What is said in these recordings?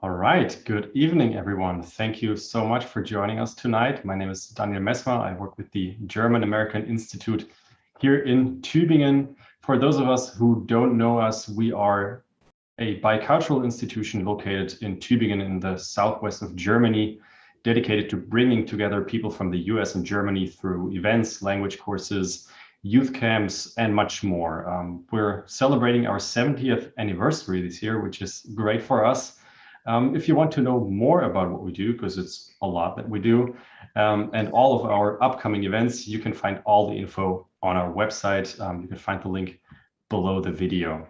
All right, good evening, everyone. Thank you so much for joining us tonight. My name is Daniel Messmer. I work with the German-American Institute here in Tübingen. For those of us who don't know us, we are a bicultural institution located in Tübingen in the southwest of Germany, dedicated to bringing together people from the US and Germany through events, language courses, youth camps, and much more. We're celebrating our 70th anniversary this year, which is great for us. If you want to know more about what we do, because it's a lot that we do, and all of our upcoming events, you can find all the info on our website. You can find the link below the video.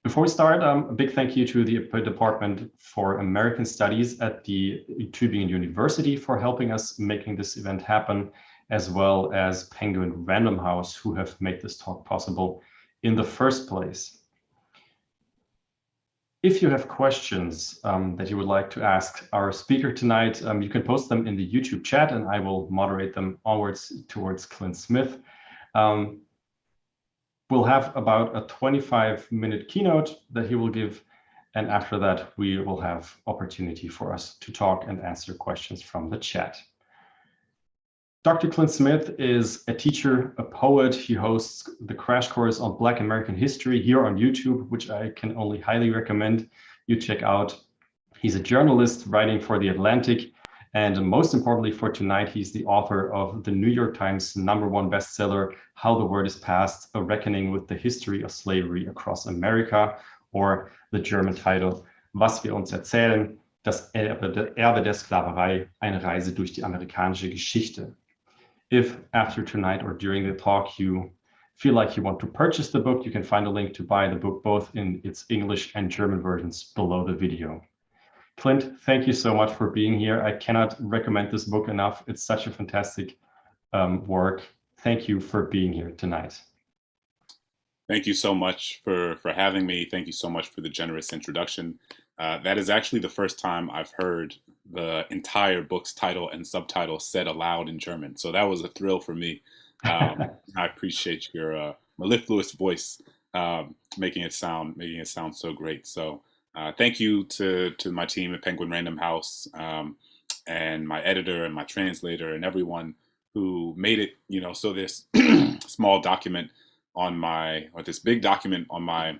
Before we start, a big thank you to the Department for American Studies at the Tübingen University for helping us making this event happen, as well as Penguin Random House, who have made this talk possible in the first place. If you have questions that you would like to ask our speaker tonight, you can post them in the YouTube chat and I will moderate them onwards towards Clint Smith. We'll have about a 25-minute keynote that he will give, and after that, we will have opportunity for us to talk and answer questions from the chat. Dr. Clint Smith is a teacher, a poet. He hosts the crash course on Black American history here on YouTube, which I can only highly recommend you check out. He's a journalist writing for The Atlantic, and most importantly for tonight, he's the author of the New York Times #1 bestseller, How the Word is Passed, A Reckoning with the History of Slavery Across America, or the German title, Was wir uns erzählen, das Erbe der Sklaverei, eine Reise durch die amerikanische Geschichte. If after tonight or during the talk you feel like you want to purchase the book, you can find a link to buy the book both in its English and German versions below the video. Clint, thank you so much for being here. I cannot recommend this book enough. It's such a fantastic work. Thank you for being here tonight. Thank you so much for having me. Thank you so much for the generous introduction. That is actually the first time I've heard the entire book's title and subtitle said aloud in German. So that was a thrill for me. I appreciate your mellifluous voice making it sound so great. So thank you to my team at Penguin Random House and my editor and my translator and everyone who made it, so this small document this big document on my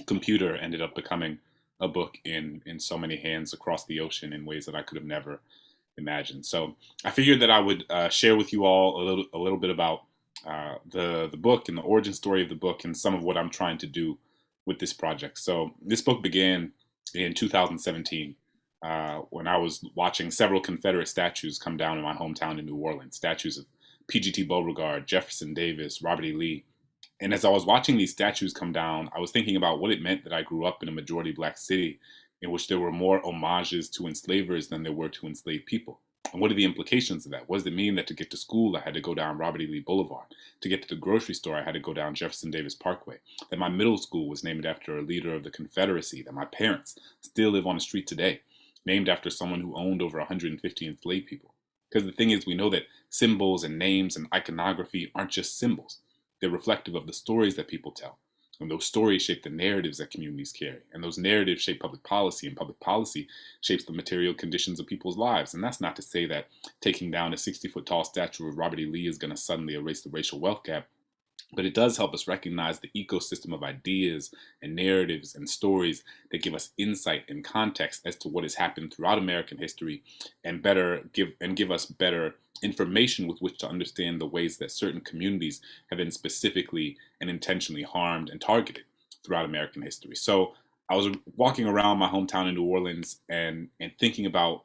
computer ended up becoming a book in so many hands across the ocean in ways that I could have never imagined. So I figured that I would share with you all a little bit about the book and the origin story of the book and some of what I'm trying to do with this project. So this book began in 2017 when I was watching several Confederate statues come down in my hometown in New Orleans, statues of P.G.T. Beauregard, Jefferson Davis, Robert E. Lee. And as I was watching these statues come down, I was thinking about what it meant that I grew up in a majority Black city in which there were more homages to enslavers than there were to enslaved people. And what are the implications of that? What does it mean that to get to school, I had to go down Robert E. Lee Boulevard? To get to the grocery store, I had to go down Jefferson Davis Parkway? That my middle school was named after a leader of the Confederacy? That my parents still live on the street today, named after someone who owned over 150 enslaved people? Because the thing is, we know that symbols and names and iconography aren't just symbols. They're reflective of the stories that people tell. And those stories shape the narratives that communities carry. And those narratives shape public policy. And public policy shapes the material conditions of people's lives. And that's not to say that taking down a 60-foot tall statue of Robert E. Lee is going to suddenly erase the racial wealth gap. But it does help us recognize the ecosystem of ideas and narratives and stories that give us insight and context as to what has happened throughout American history and give us better information with which to understand the ways that certain communities have been specifically and intentionally harmed and targeted throughout American history. So I was walking around my hometown in New Orleans and thinking about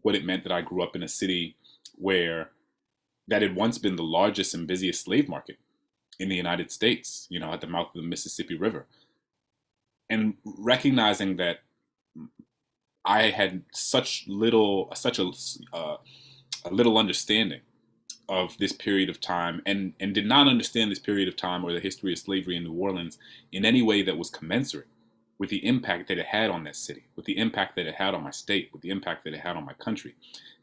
what it meant that I grew up in a city where that had once been the largest and busiest slave market in the United States, at the mouth of the Mississippi River. And recognizing that I had such a little understanding of this period of time and did not understand this period of time or the history of slavery in New Orleans in any way that was commensurate with the impact that it had on that city, with the impact that it had on my state, with the impact that it had on my country.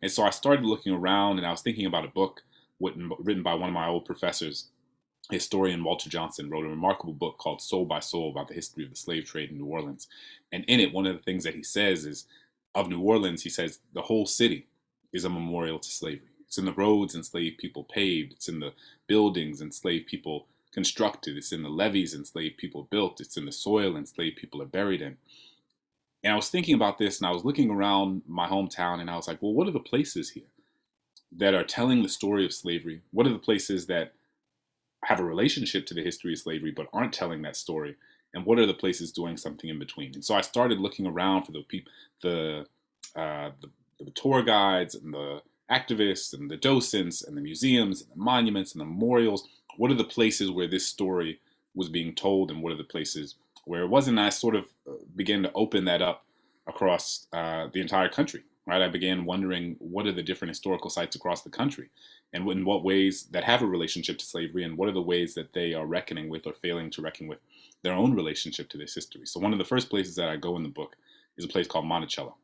And so I started looking around and I was thinking about a book written by one of my old professors historian Walter Johnson wrote a remarkable book called Soul by Soul about the history of the slave trade in New Orleans. And in it, one of the things that he says is, of New Orleans, he says, the whole city is a memorial to slavery. It's in the roads enslaved people paved. It's in the buildings enslaved people constructed. It's in the levees enslaved people built. It's in the soil enslaved people are buried in. And I was thinking about this, and I was looking around my hometown, and I was like, well, what are the places here that are telling the story of slavery? What are the places that have a relationship to the history of slavery but aren't telling that story? And what are the places doing something in between? And so I started looking around for the people, the tour guides and the activists and the docents and the museums and the monuments and the memorials. What are the places where this story was being told, and what are the places where it wasn't? I sort of began to open that up across the entire country, right? I began wondering, what are the different historical sites across the country, and in what ways that have a relationship to slavery, and what are the ways that they are reckoning with or failing to reckon with their own relationship to this history. So one of the first places that I go in the book is a place called Monticello.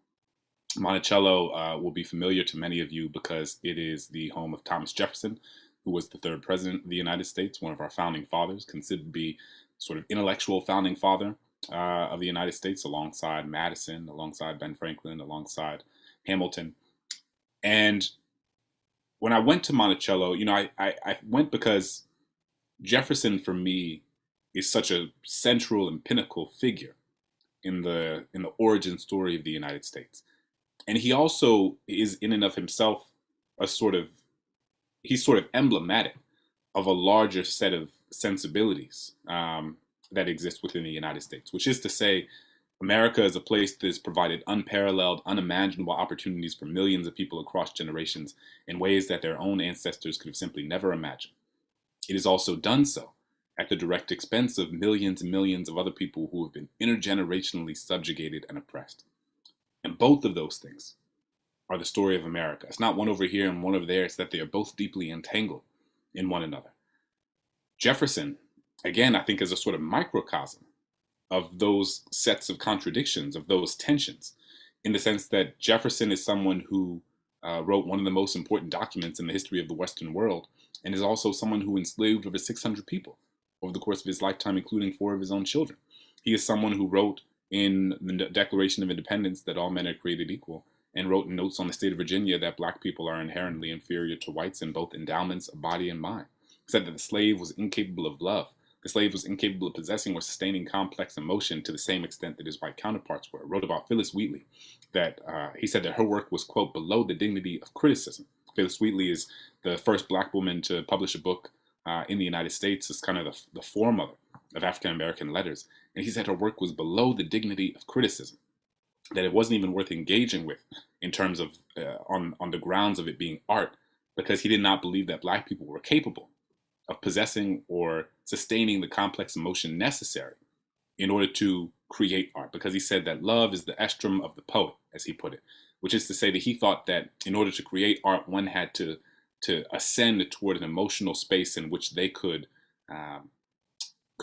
Monticello will be familiar to many of you because it is the home of Thomas Jefferson, who was the third president of the United States, one of our founding fathers, considered to be sort of intellectual founding father of the United States, alongside Madison, alongside Ben Franklin, alongside Hamilton. And when I went to Monticello, I went because Jefferson, for me, is such a central and pinnacle figure in the origin story of the United States. And he also is, in and of himself, he's sort of emblematic of a larger set of sensibilities that exist within the United States, which is to say, America is a place that has provided unparalleled, unimaginable opportunities for millions of people across generations in ways that their own ancestors could have simply never imagined. It has also done so at the direct expense of millions and millions of other people who have been intergenerationally subjugated and oppressed. And both of those things are the story of America. It's not one over here and one over there. It's that they are both deeply entangled in one another. Jefferson, again, I think is a sort of microcosm of those sets of contradictions, of those tensions, in the sense that Jefferson is someone who wrote one of the most important documents in the history of the Western world, and is also someone who enslaved over 600 people over the course of his lifetime, including 4 of his own children. He is someone who wrote in the Declaration of Independence that all men are created equal, and wrote in Notes on the State of Virginia that Black people are inherently inferior to whites in both endowments of body and mind. He said that the slave was incapable of love. The slave was incapable of possessing or sustaining complex emotion to the same extent that his white counterparts were. Wrote about Phyllis Wheatley that he said that her work was, quote, below the dignity of criticism. Phyllis Wheatley is the first Black woman to publish a book in the United States. It's kind of the foremother of African-American letters. And he said her work was below the dignity of criticism, that it wasn't even worth engaging with in terms of on the grounds of it being art, because he did not believe that Black people were capable of possessing or sustaining the complex emotion necessary in order to create art, because he said that love is the estrum of the poet, as he put it, which is to say that he thought that in order to create art, one had to ascend toward an emotional space in which they could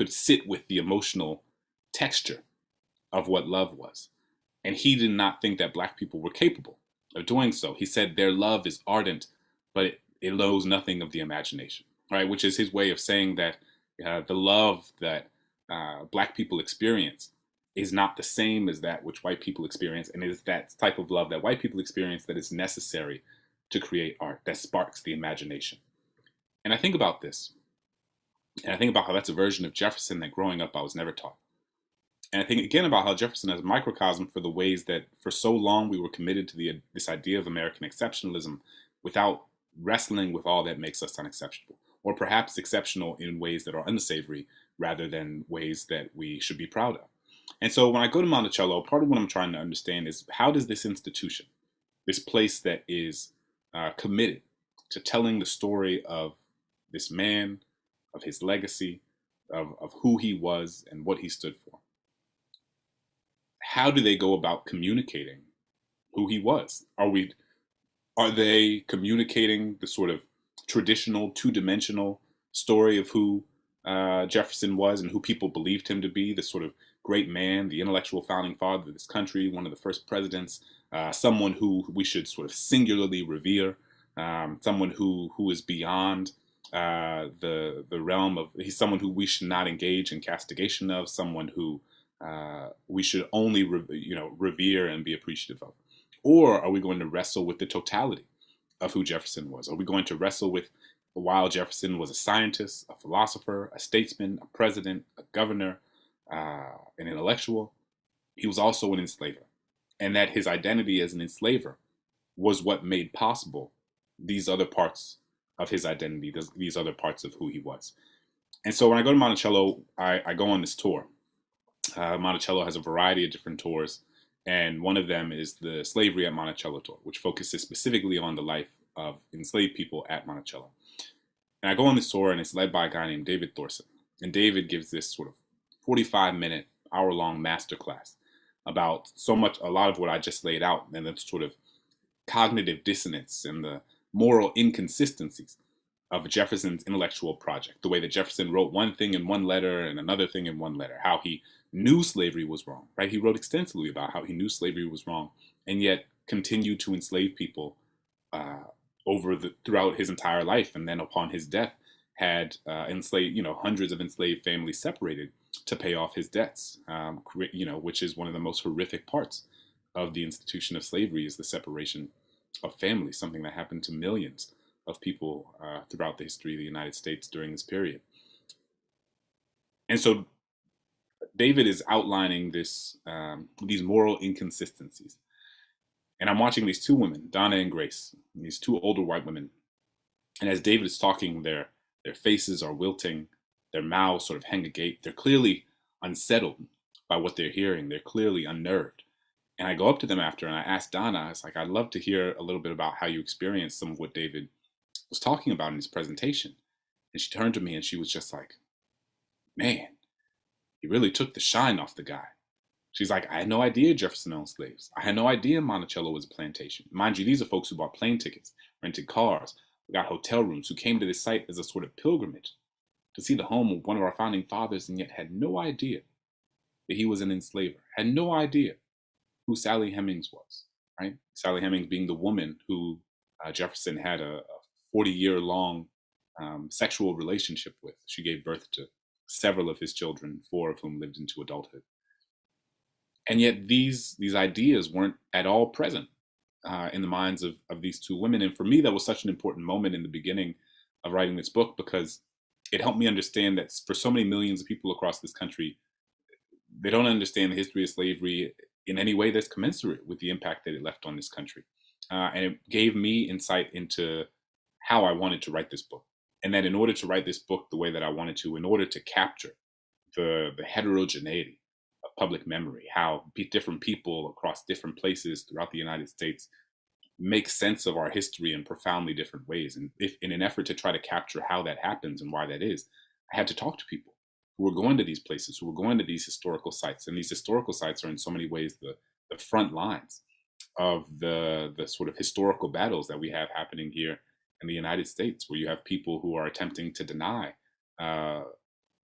sit with the emotional texture of what love was. And he did not think that Black people were capable of doing so. He said their love is ardent, but it knows nothing of the imagination, right? Which is his way of saying that the love that Black people experience is not the same as that which white people experience, and it is that type of love that white people experience that is necessary to create art, that sparks the imagination. And I think about this, and I think about how that's a version of Jefferson that growing up I was never taught. And I think again about how Jefferson is a microcosm for the ways that for so long we were committed to this idea of American exceptionalism without wrestling with all that makes us unexceptional, or perhaps exceptional in ways that are unsavory rather than ways that we should be proud of. And so when I go to Monticello, part of what I'm trying to understand is, how does this institution, this place that is committed to telling the story of this man, of his legacy, of who he was and what he stood for, how do they go about communicating who he was? Are they communicating the sort of traditional two-dimensional story of who Jefferson was and who people believed him to be, the sort of great man, the intellectual founding father of this country, one of the first presidents, someone who we should sort of singularly revere, someone who is beyond the realm of, he's someone who we should not engage in castigation of, someone who we should only revere and be appreciative of? Or are we going to wrestle with the totality of who Jefferson was? Are we going to wrestle with, while Jefferson was a scientist, a philosopher, a statesman, a president, a governor, an intellectual, he was also an enslaver, and that his identity as an enslaver was what made possible these other parts of his identity, these other parts of who he was. And so when I go to Monticello, I go on this tour. Monticello has a variety of different tours, and one of them is the Slavery at Monticello tour, which focuses specifically on the life of enslaved people at Monticello. And I go on this tour, and it's led by a guy named David Thorson. And David gives this sort of 45-minute, hour-long masterclass about a lot of what I just laid out, and the sort of cognitive dissonance and the moral inconsistencies of Jefferson's intellectual project, the way that Jefferson wrote one thing in one letter and another thing in one letter, how he knew slavery was wrong, right? He wrote extensively about how he knew slavery was wrong and yet continued to enslave people throughout his entire life, and then upon his death had enslaved, hundreds of enslaved families separated to pay off his debts, which is one of the most horrific parts of the institution of slavery, is the separation of families, something that happened to millions of people throughout the history of the United States during this period. And so David is outlining these moral inconsistencies. And I'm watching these two women, Donna and Grace, these two older white women. And as David is talking, their faces are wilting, their mouths sort of hang agape. They're clearly unsettled by what they're hearing. They're clearly unnerved. And I go up to them after and I ask Donna, I was like, I'd love to hear a little bit about how you experienced some of what David was talking about in his presentation. And she turned to me and she was just like, man, he really took the shine off the guy. She's like, I had no idea Jefferson owned slaves. I had no idea Monticello was a plantation. Mind you, these are folks who bought plane tickets, rented cars, got hotel rooms, who came to this site as a sort of pilgrimage to see the home of one of our founding fathers, and yet had no idea that he was an enslaver, had no idea who Sally Hemings was, right? Sally Hemings being the woman who Jefferson had a 40-year-long sexual relationship with. She gave birth to several of his children, 4 of whom lived into adulthood. And yet these ideas weren't at all present in the minds of these two women. And for me, that was such an important moment in the beginning of writing this book, because it helped me understand that for so many millions of people across this country, they don't understand the history of slavery in any way that's commensurate with the impact that it left on this country. And it gave me insight into how I wanted to write this book. And that in order to write this book the way that I wanted to, in order to capture the heterogeneity of public memory, how different people across different places throughout the United States make sense of our history in profoundly different ways. And if in an effort to try to capture how that happens and why that is, I had to talk to people who were going to these places, who were going to these historical sites. And these historical sites are in so many ways the front lines of the sort of historical battles that we have happening here in the United States, where you have people who are attempting to deny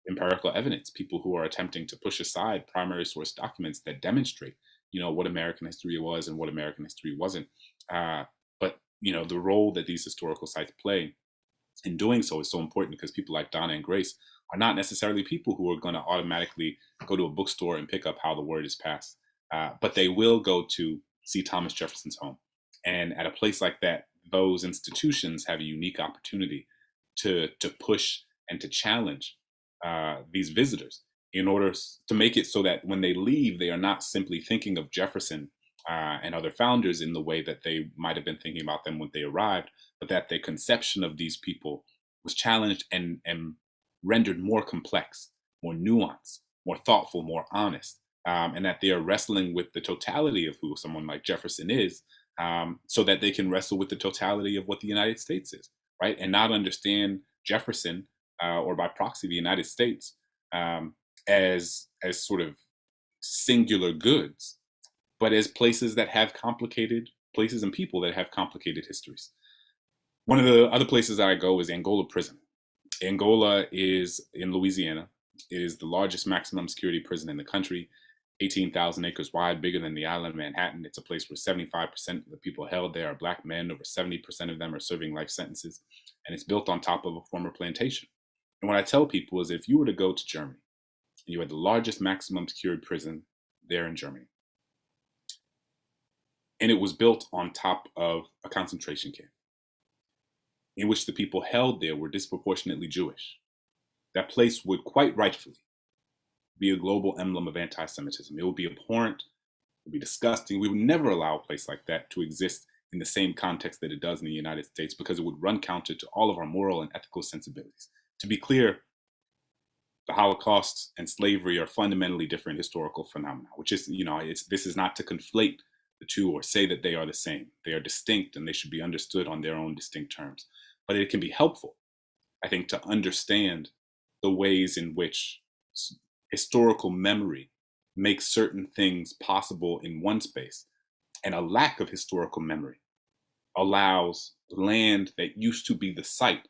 empirical evidence, people who are attempting to push aside primary source documents that demonstrate, what American history was and what American history wasn't. But the role that these historical sites play in doing so is so important, because people like Donna and Grace are not necessarily people who are going to automatically go to a bookstore and pick up How the Word is Passed, but they will go to see Thomas Jefferson's home. And at a place like that, those institutions have a unique opportunity to push and to challenge these visitors in order to make it so that when they leave, they are not simply thinking of Jefferson and other founders in the way that they might have been thinking about them when they arrived, but that their conception of these people was challenged and rendered more complex, more nuanced, more thoughtful, more honest, and that they are wrestling with the totality of who someone like Jefferson is, so that they can wrestle with the totality of what the United States is, right? And not understand Jefferson or by proxy the United States as sort of singular goods, but as places that have complicated places and people that have complicated histories. One of the other places that I go is Angola Prison. Angola is in Louisiana. It is the largest maximum security prison in the country. 18,000 acres wide, bigger than the island of Manhattan. It's a place where 75% of the people held there are Black men. Over 70% of them are serving life sentences. And it's built on top of a former plantation. And what I tell people is if you were to go to Germany, and you had the largest maximum security prison there in Germany, and it was built on top of a concentration camp in which the people held there were disproportionately Jewish, that place would quite rightfully be a global emblem of anti-Semitism. It would be abhorrent, it would be disgusting. We would never allow a place like that to exist in the same context that it does in the United States, because it would run counter to all of our moral and ethical sensibilities. To be clear, the Holocaust and slavery are fundamentally different historical phenomena, which is, this is not to conflate the two or say that they are the same. They are distinct and they should be understood on their own distinct terms. But it can be helpful, I think, to understand the ways in which historical memory makes certain things possible in one space, and a lack of historical memory allows land that used to be the site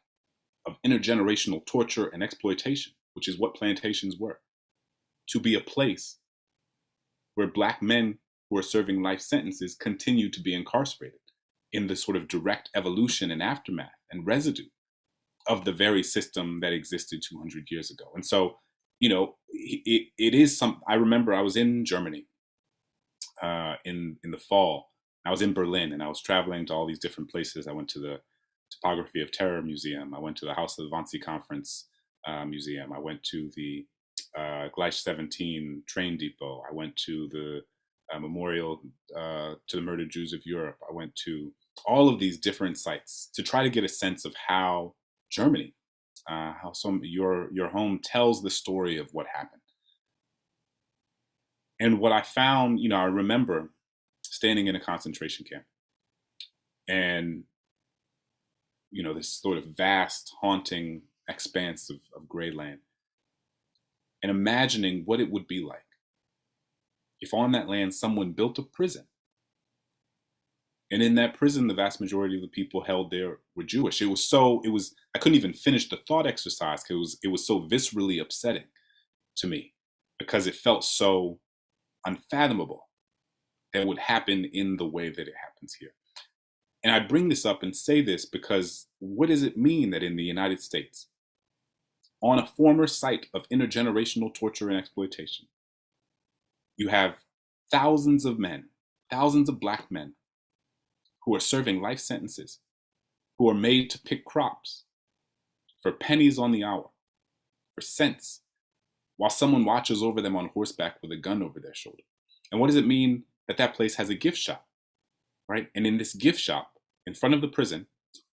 of intergenerational torture and exploitation, which is what plantations were, to be a place where Black men who are serving life sentences continue to be incarcerated in the sort of direct evolution and aftermath and residue of the very system that existed 200 years ago. And so, it is I remember I was in Germany in the fall. I was in Berlin and I was traveling to all these different places. I went to the Topography of Terror Museum. I went to the House of the Wannsee Conference Museum. I went to the Gleich 17 train depot. I went to the memorial to the murdered Jews of Europe. I went to all of these different sites to try to get a sense of how Germany, how your home tells the story of what happened. And what I found, I remember standing in a concentration camp and, this sort of vast, haunting expanse of gray land, and imagining what it would be like if on that land someone built a prison. And in that prison, the vast majority of the people held there were Jewish. I couldn't even finish the thought exercise because it was so viscerally upsetting to me, because it felt so unfathomable that it would happen in the way that it happens here. And I bring this up and say this because what does it mean that in the United States, on a former site of intergenerational torture and exploitation, you have thousands of men, thousands of Black men who are serving life sentences, who are made to pick crops for pennies on the hour, for cents, while someone watches over them on horseback with a gun over their shoulder? And what does it mean that that place has a gift shop, right? And in this gift shop, in front of the prison,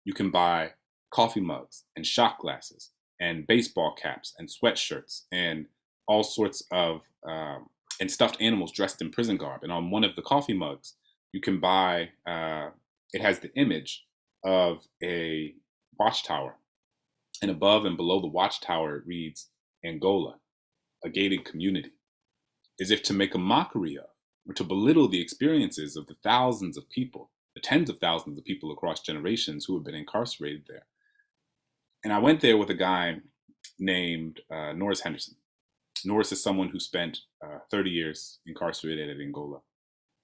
you can buy coffee mugs and shot glasses and baseball caps and sweatshirts and all sorts of, and stuffed animals dressed in prison garb. And on one of the coffee mugs, you can buy, it has the image of a watchtower. And above and below the watchtower, it reads, Angola, a gated community, as if to make a mockery of, or to belittle the experiences of the thousands of people, the tens of thousands of people across generations who have been incarcerated there. And I went there with a guy named Norris Henderson. Norris is someone who spent 30 years incarcerated in Angola.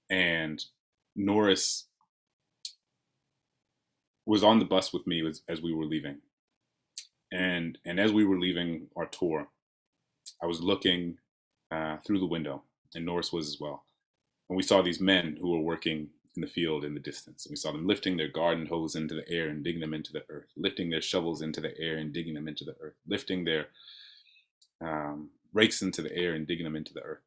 And Norris was on the bus with me as we were leaving. And as we were leaving our tour, I was looking through the window, and Norris was as well. And we saw these men who were working in the field in the distance. And we saw them lifting their garden hose into the air and digging them into the earth, lifting their shovels into the air and digging them into the earth, lifting their rakes into the air and digging them into the earth.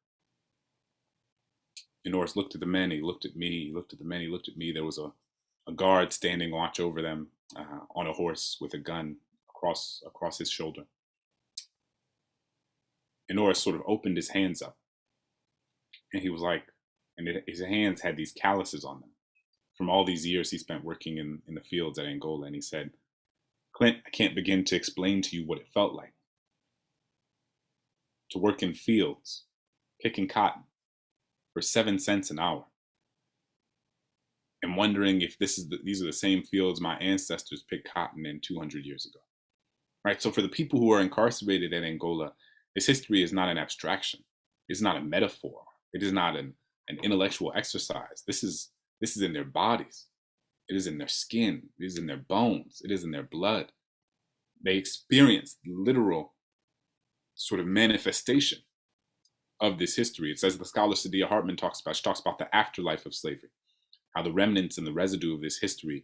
And Norris looked at the men, he looked at me, he looked at the men, he looked at me. There was a guard standing watch over them on a horse with a gun across his shoulder. And Norris sort of opened his hands up, and he was like, his hands had these calluses on them from all these years he spent working in the fields at Angola. And he said, Clint, I can't begin to explain to you what it felt like to work in fields, picking cotton for 7 cents an hour, and wondering if these are the same fields my ancestors picked cotton in 200 years ago. Right? So for the people who are incarcerated in Angola, this history is not an abstraction. It's not a metaphor. It is not an intellectual exercise. This is in their bodies. It is in their skin. It is in their bones. It is in their blood. They experience literal sort of manifestation of this history. It says, the scholar Saidiya Hartman talks about the afterlife of slavery, how the remnants and the residue of this history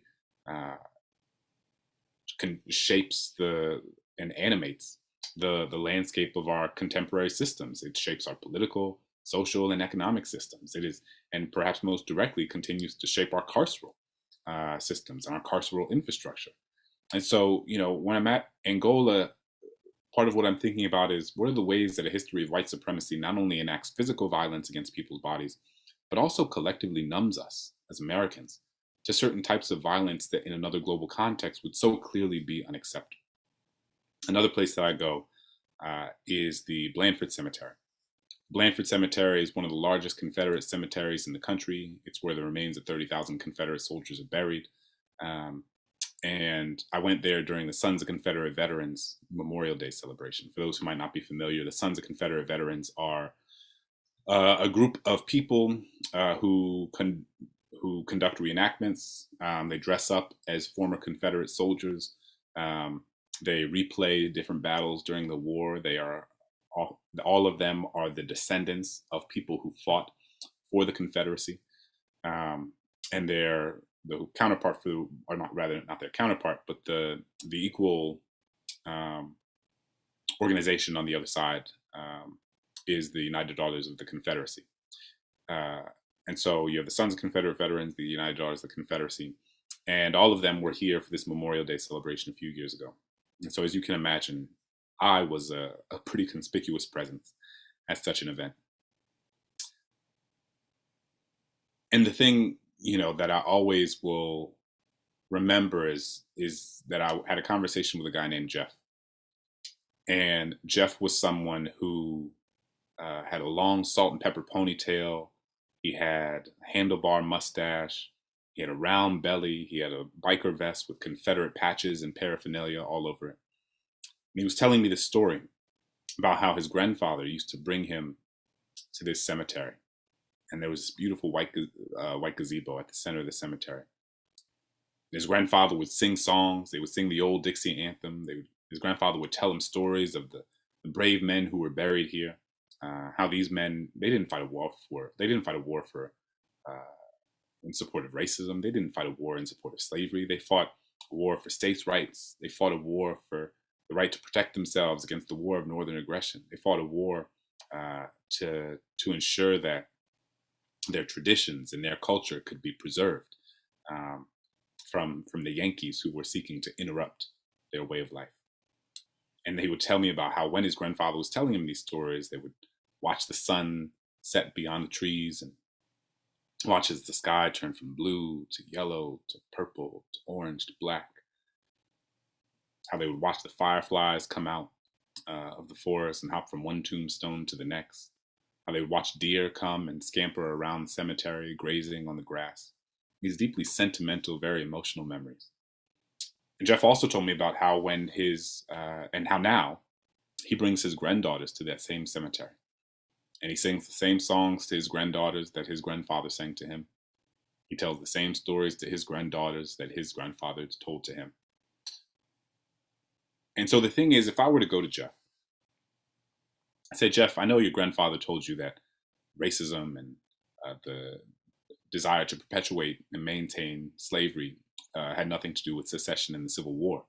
shapes and animates the landscape of our contemporary systems. It shapes our political, social, and economic systems. It is, and perhaps most directly, continues to shape our carceral systems and our carceral infrastructure. And so, when I'm at Angola, part of what I'm thinking about is, what are the ways that a history of white supremacy not only enacts physical violence against people's bodies, but also collectively numbs us as Americans to certain types of violence that in another global context would so clearly be unacceptable. Another place that I go is the Blandford Cemetery. Blandford Cemetery is one of the largest Confederate cemeteries in the country. It's where the remains of 30,000 Confederate soldiers are buried. And I went there during the Sons of Confederate Veterans Memorial Day celebration. For those who might not be familiar, the Sons of Confederate Veterans are a group of people who conduct reenactments. They dress up as former Confederate soldiers. They replay different battles during the war. They are all of them are the descendants of people who fought for the Confederacy, and they're the counterpart for, or not their counterpart, but the equal organization on the other side is the United Daughters of the Confederacy. And so you have the Sons of Confederate Veterans, the United Daughters of the Confederacy, and all of them were here for this Memorial Day celebration a few years ago. And so, as you can imagine, I was a pretty conspicuous presence at such an event. And the thing, that I always will remember is that I had a conversation with a guy named Jeff. And Jeff was someone who had a long salt and pepper ponytail. He had a handlebar mustache. He had a round belly. He had a biker vest with Confederate patches and paraphernalia all over it. And he was telling me this story about how his grandfather used to bring him to this cemetery. And there was this beautiful white gazebo at the center of the cemetery. His grandfather would sing songs. They would sing the old Dixie anthem. His grandfather would tell him stories of the brave men who were buried here. How these men, they didn't fight a war for in support of racism. They didn't fight a war in support of slavery. They fought a war for states' rights. They fought a war for the right to protect themselves against the war of northern aggression. They fought a war to ensure that their traditions and their culture could be preserved from the Yankees who were seeking to interrupt their way of life. And they would tell me about how when his grandfather was telling him these stories, they would watch the sun set beyond the trees and watch as the sky turned from blue to yellow to purple to orange to black. How they would watch the fireflies come out of the forest and hop from one tombstone to the next. How they would watch deer come and scamper around the cemetery, grazing on the grass. These deeply sentimental, very emotional memories. And Jeff also told me about how how now he brings his granddaughters to that same cemetery. And he sings the same songs to his granddaughters that his grandfather sang to him. He tells the same stories to his granddaughters that his grandfather told to him. And so the thing is, if I were to go to Jeff, I say, Jeff, I know your grandfather told you that racism and the desire to perpetuate and maintain slavery had nothing to do with secession and the Civil War.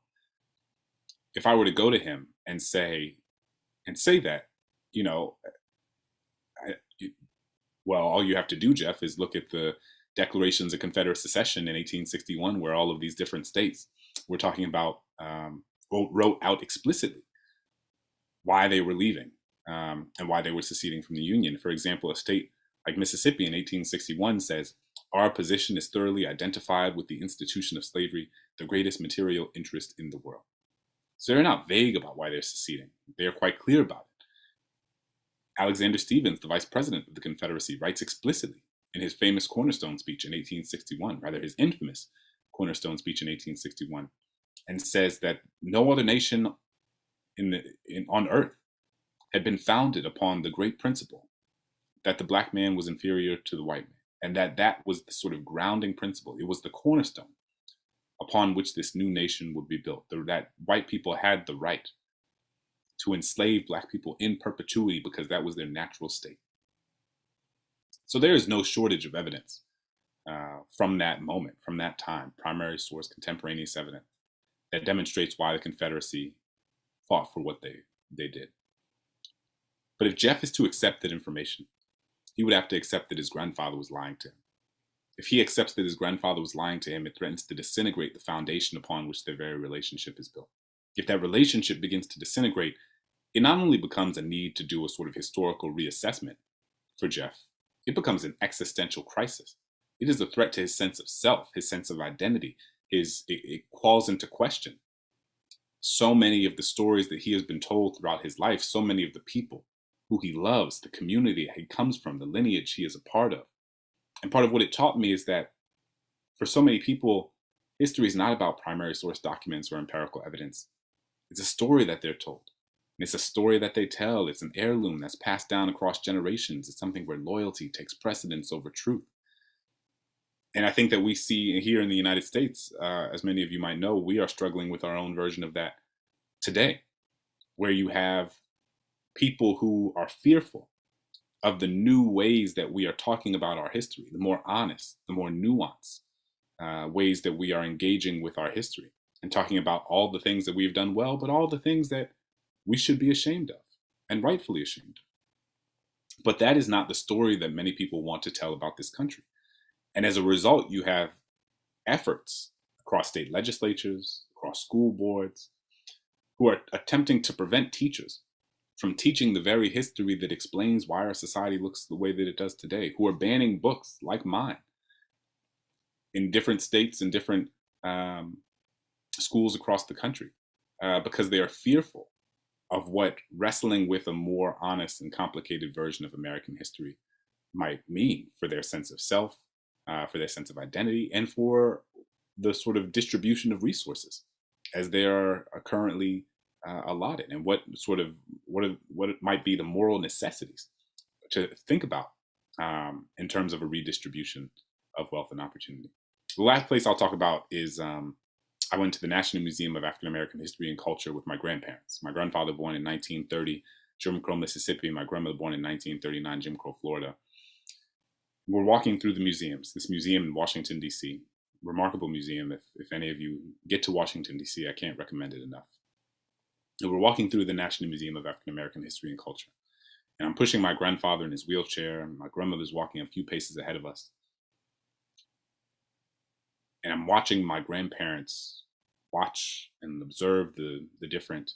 If I were to go to him and say that, well, all you have to do, Jeff, is look at the Declarations of Confederate Secession in 1861, where all of these different states were talking about, wrote out explicitly why they were leaving and why they were seceding from the Union. For example, a state like Mississippi in 1861 says, "Our position is thoroughly identified with the institution of slavery, the greatest material interest in the world." So they're not vague about why they're seceding. They're quite clear about it. Alexander Stephens, the vice president of the Confederacy, writes explicitly in his famous Cornerstone speech in 1861, rather his infamous Cornerstone speech in 1861, and says that no other nation on earth had been founded upon the great principle that the black man was inferior to the white man, and that was the sort of grounding principle. It was the cornerstone upon which this new nation would be built, that white people had the right to enslave black people in perpetuity because that was their natural state. So there is no shortage of evidence from that moment, from that time, primary source, contemporaneous evidence that demonstrates why the Confederacy fought for what they did. But if Jeff is to accept that information, he would have to accept that his grandfather was lying to him. If he accepts that his grandfather was lying to him, it threatens to disintegrate the foundation upon which their very relationship is built. If that relationship begins to disintegrate, it not only becomes a need to do a sort of historical reassessment for Jeff, it becomes an existential crisis. It is a threat to his sense of self, his sense of identity. It calls into question so many of the stories that he has been told throughout his life, so many of the people who he loves, the community he comes from, the lineage he is a part of. And part of what it taught me is that for so many people, history is not about primary source documents or empirical evidence. It's a story that they're told. And it's a story that they tell. It's an heirloom that's passed down across generations. It's something where loyalty takes precedence over truth. And I think that we see here in the United States, as many of you might know, we are struggling with our own version of that today, where you have people who are fearful of the new ways that we are talking about our history, the more honest, the more nuanced ways that we are engaging with our history and talking about all the things that we've done well, but all the things that we should be ashamed of and rightfully ashamed of. But that is not the story that many people want to tell about this country. And as a result, you have efforts across state legislatures, across school boards, who are attempting to prevent teachers from teaching the very history that explains why our society looks the way that it does today, who are banning books like mine in different states and different schools across the country, because they are fearful of what wrestling with a more honest and complicated version of American history might mean for their sense of self, for their sense of identity, and for the sort of distribution of resources as they are currently allotted, and what might be the moral necessities to think about in terms of a redistribution of wealth and opportunity. The last place I'll talk about is I went to the National Museum of African American History and Culture with my grandparents. My grandfather born in 1930, Jim Crow, Mississippi. My grandmother born in 1939, Jim Crow, Florida. We're walking through the museums, this museum in Washington, D.C., remarkable museum. If any of you get to Washington, D.C., I can't recommend it enough. And we're walking through the National Museum of African American History and Culture. And I'm pushing my grandfather in his wheelchair, and my grandmother's walking a few paces ahead of us. And I'm watching my grandparents watch and observe the different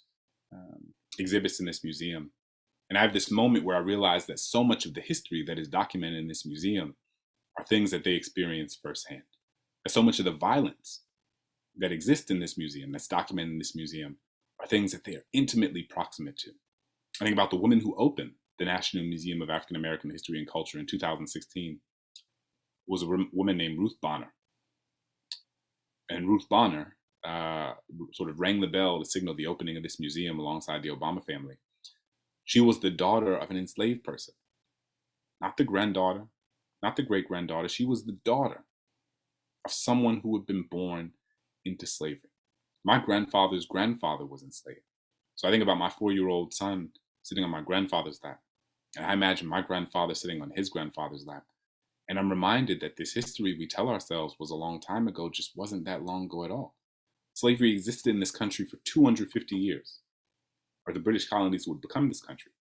exhibits in this museum. And I have this moment where I realize that so much of the history that is documented in this museum are things that they experienced firsthand. That so much of the violence that exists in this museum, that's documented in this museum, are things that they are intimately proximate to. I think about the woman who opened the National Museum of African American History and Culture in 2016 was a woman named Ruth Bonner. And Ruth Bonner sort of rang the bell to signal the opening of this museum alongside the Obama family. She was the daughter of an enslaved person, not the granddaughter, not the great-granddaughter. She was the daughter of someone who had been born into slavery. My grandfather's grandfather was enslaved. So I think about my 4-year-old son sitting on my grandfather's lap. And I imagine my grandfather sitting on his grandfather's lap. And I'm reminded that this history we tell ourselves was a long time ago just wasn't that long ago at all. Slavery existed in this country for 250 years, or the British colonies would become this country.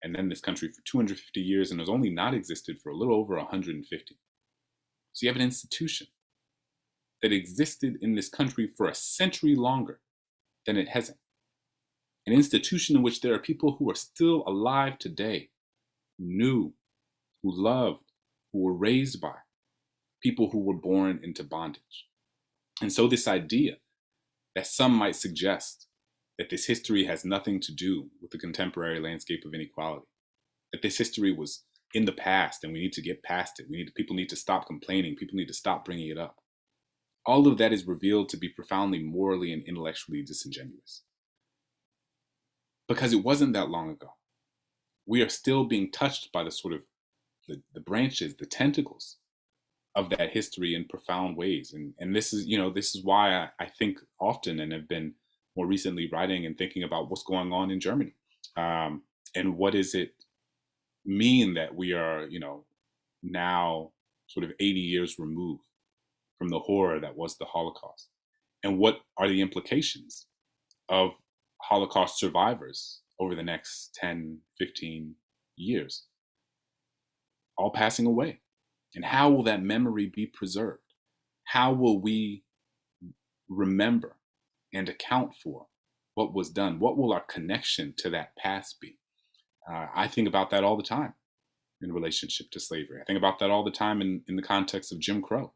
And then this country for 250 years, and has only not existed for a little over 150. So you have an institution that existed in this country for a century longer than it hasn't. An institution in which there are people who are still alive today, who knew, who loved, who were raised by people who were born into bondage. And so this idea that some might suggest that this history has nothing to do with the contemporary landscape of inequality, that this history was in the past and we need to get past it. People need to stop complaining. People need to stop bringing it up. All of that is revealed to be profoundly morally and intellectually disingenuous. Because it wasn't that long ago. We are still being touched by the sort of the branches, the tentacles of that history in profound ways. And this is, this is why I think often, and have been more recently writing and thinking about what's going on in Germany. And what does it mean that we are, now sort of 80 years removed from the horror that was the Holocaust? And what are the implications of Holocaust survivors over the next 10, 15 years, all passing away? And how will that memory be preserved? How will we remember and account for what was done? What will our connection to that past be? I think about that all the time in relationship to slavery. I think about that all the time in the context of Jim Crow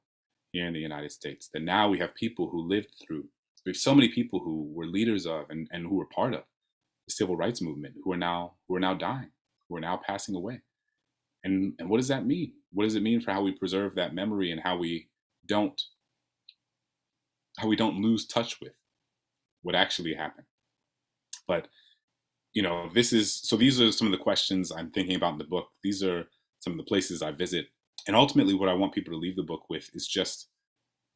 here in the United States, that now we have people who lived through, we have so many people who were leaders of and who were part of the civil rights movement who are now dying, who are now passing away. And what does that mean? What does it mean for how we preserve that memory and how we don't lose touch with what actually happened? But these are some of the questions I'm thinking about in the book. These are some of the places I visit. And ultimately what I want people to leave the book with is just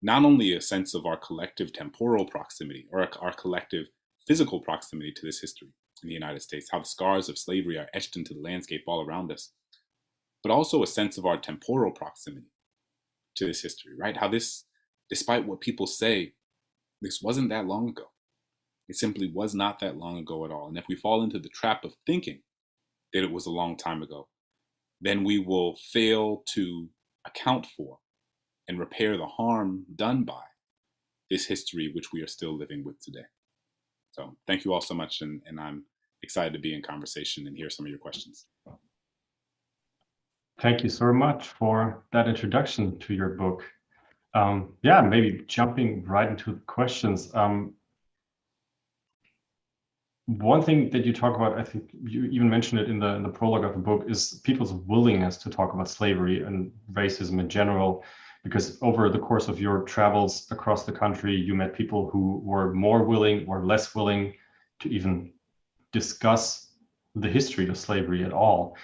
not only a sense of our collective temporal proximity or our collective physical proximity to this history in the United States, how the scars of slavery are etched into the landscape all around us, but also a sense of our temporal proximity to this history, right? How this, despite what people say, this wasn't that long ago. It simply was not that long ago at all. And if we fall into the trap of thinking that it was a long time ago, then we will fail to account for and repair the harm done by this history, which we are still living with today. So thank you all so much. And I'm excited to be in conversation and hear some of your questions. Thank you so much for that introduction to your book. Maybe jumping right into the questions. One thing that you talk about, I think you even mentioned it in the prologue of the book, is people's willingness to talk about slavery and racism in general, because over the course of your travels across the country, you met people who were more willing or less willing to even discuss the history of slavery at all.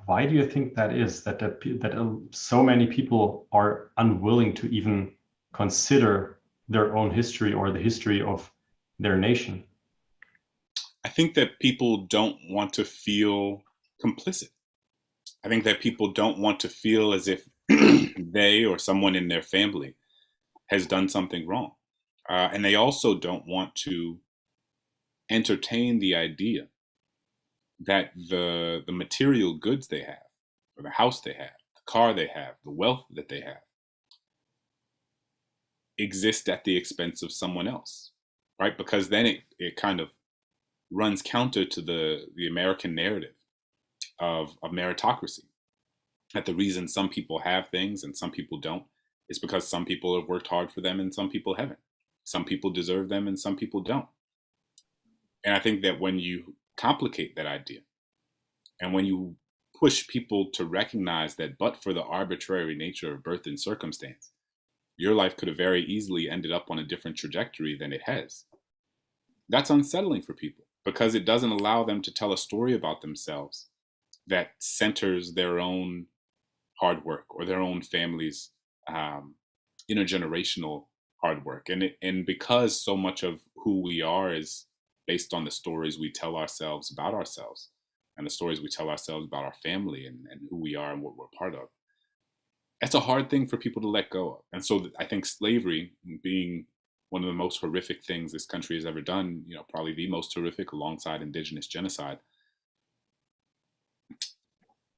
Why do you think that is, that so many people are unwilling to even consider their own history or the history of their nation? I think that people don't want to feel complicit. I think that people don't want to feel as if they or someone in their family has done something wrong. And they also don't want to entertain the idea that the material goods they have, or the house they have, the car they have, the wealth that they have, exist at the expense of someone else, right? Because then it kind of runs counter to the American narrative of meritocracy. That the reason some people have things and some people don't is because some people have worked hard for them and some people haven't. Some people deserve them and some people don't. And I think that when you complicate that idea and when you push people to recognize that but for the arbitrary nature of birth and circumstance, your life could have very easily ended up on a different trajectory than it has. That's unsettling for people because it doesn't allow them to tell a story about themselves that centers their own hard work or their own family's intergenerational hard work. And because so much of who we are is based on the stories we tell ourselves about ourselves and the stories we tell ourselves about our family and who we are and what we're part of, that's a hard thing for people to let go of. And so I think slavery, being one of the most horrific things this country has ever done, probably the most horrific alongside indigenous genocide,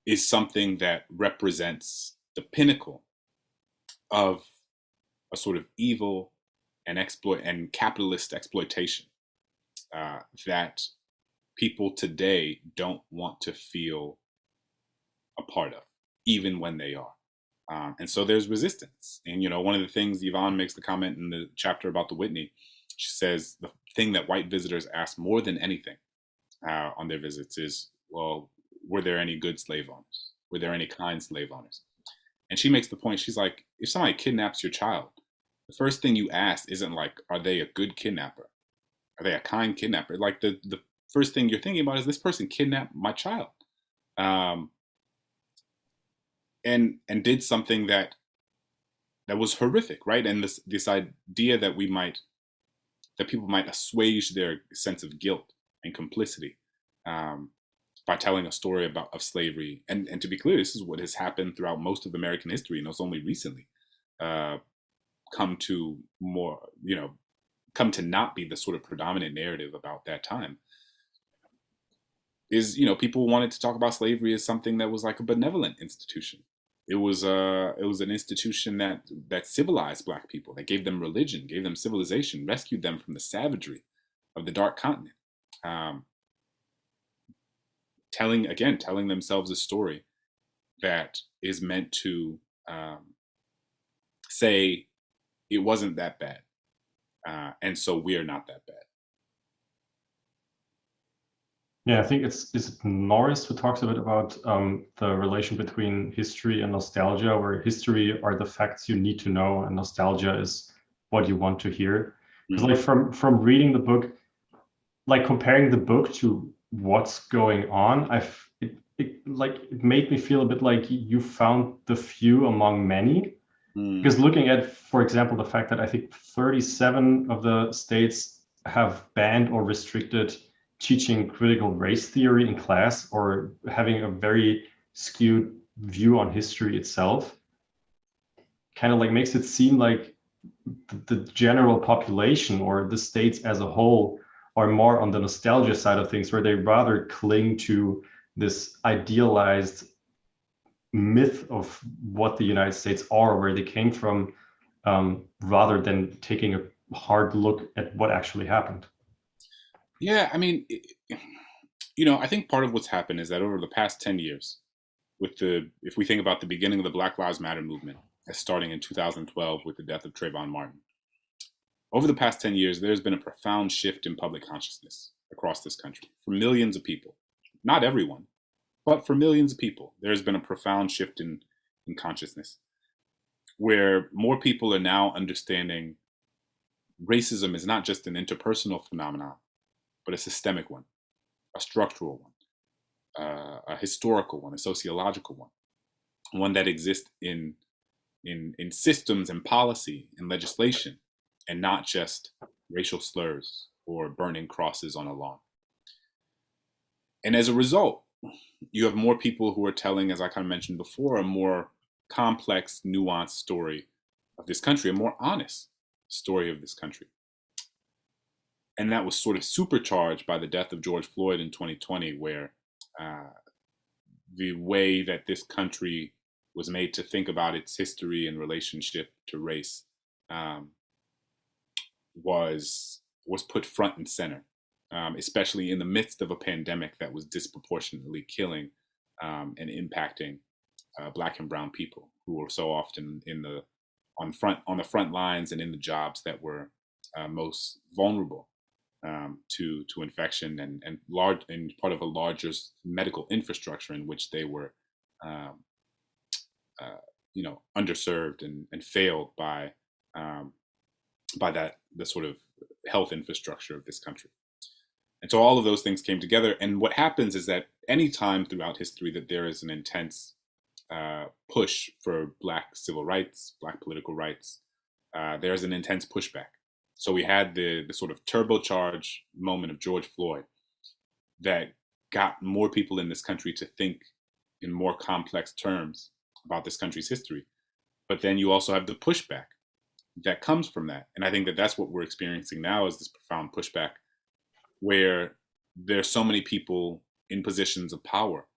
is something that represents the pinnacle of a sort of evil and capitalist exploitation that people today don't want to feel a part of, even when they are. And so there's resistance. And, one of the things Ihnen makes the comment in the chapter about the Whitney, she says the thing that white visitors ask more than anything on their visits is, well, were there any good slave owners? Were there any kind slave owners? And she makes the point, she's like, if somebody kidnaps your child, the first thing you ask isn't like, are they a good kidnapper? Are they a kind kidnapper? Like the first thing you're thinking about is, this person kidnapped my child. and did something that was horrific, right? And this idea that people might assuage their sense of guilt and complicity by telling a story of slavery. And to be clear, this is what has happened throughout most of American history, and it's only recently come to not be the sort of predominant narrative about that time. Is, people wanted to talk about slavery as something that was like a benevolent institution. It was an institution that civilized Black people, that gave them religion, gave them civilization, rescued them from the savagery of the Dark Continent. Telling themselves a story that is meant to say it wasn't that bad, and so we're not that bad. Yeah, I think is it Norris who talks a bit about the relation between history and nostalgia, where history are the facts you need to know, and nostalgia is what you want to hear. Because like from reading the book, like comparing the book to what's going on, it made me feel a bit like you found the few among many. Because looking at, for example, the fact that I think 37 of the states have banned or restricted teaching critical race theory in class, or having a very skewed view on history itself, kind of like makes it seem like the general population or the states as a whole are more on the nostalgia side of things, where they rather cling to this idealized myth of what the United States are, where they came from, rather than taking a hard look at what actually happened. Yeah, I mean, I think part of what's happened is that over the past 10 years, if we think about the beginning of the Black Lives Matter movement, as starting in 2012 with the death of Trayvon Martin, over the past 10 years, there's been a profound shift in public consciousness across this country for millions of people. Not everyone, but for millions of people, there's been a profound shift in consciousness, where more people are now understanding racism is not just an interpersonal phenomenon, but a systemic one, a structural one, a historical one, a sociological one that exists in systems and policy and legislation, and not just racial slurs or burning crosses on a lawn. And as a result, you have more people who are telling, as I kind of mentioned before, a more complex, nuanced story of this country, a more honest story of this country. And that was sort of supercharged by the death of George Floyd in 2020, where the way that this country was made to think about its history and relationship to race was put front and center, especially in the midst of a pandemic that was disproportionately killing and impacting Black and brown people, who were so often on the front lines and in the jobs that were most vulnerable to infection and part of a larger medical infrastructure in which they were underserved and failed by the sort of health infrastructure of this country. And so all of those things came together. And what happens is that any time throughout history that there is an intense push for Black civil rights, Black political rights, there's an intense pushback. So we had the sort of turbocharged moment of George Floyd that got more people in this country to think in more complex terms about this country's history. But then you also have the pushback that comes from that. And I think that that's what we're experiencing now, is this profound pushback, where there's so many people in positions of power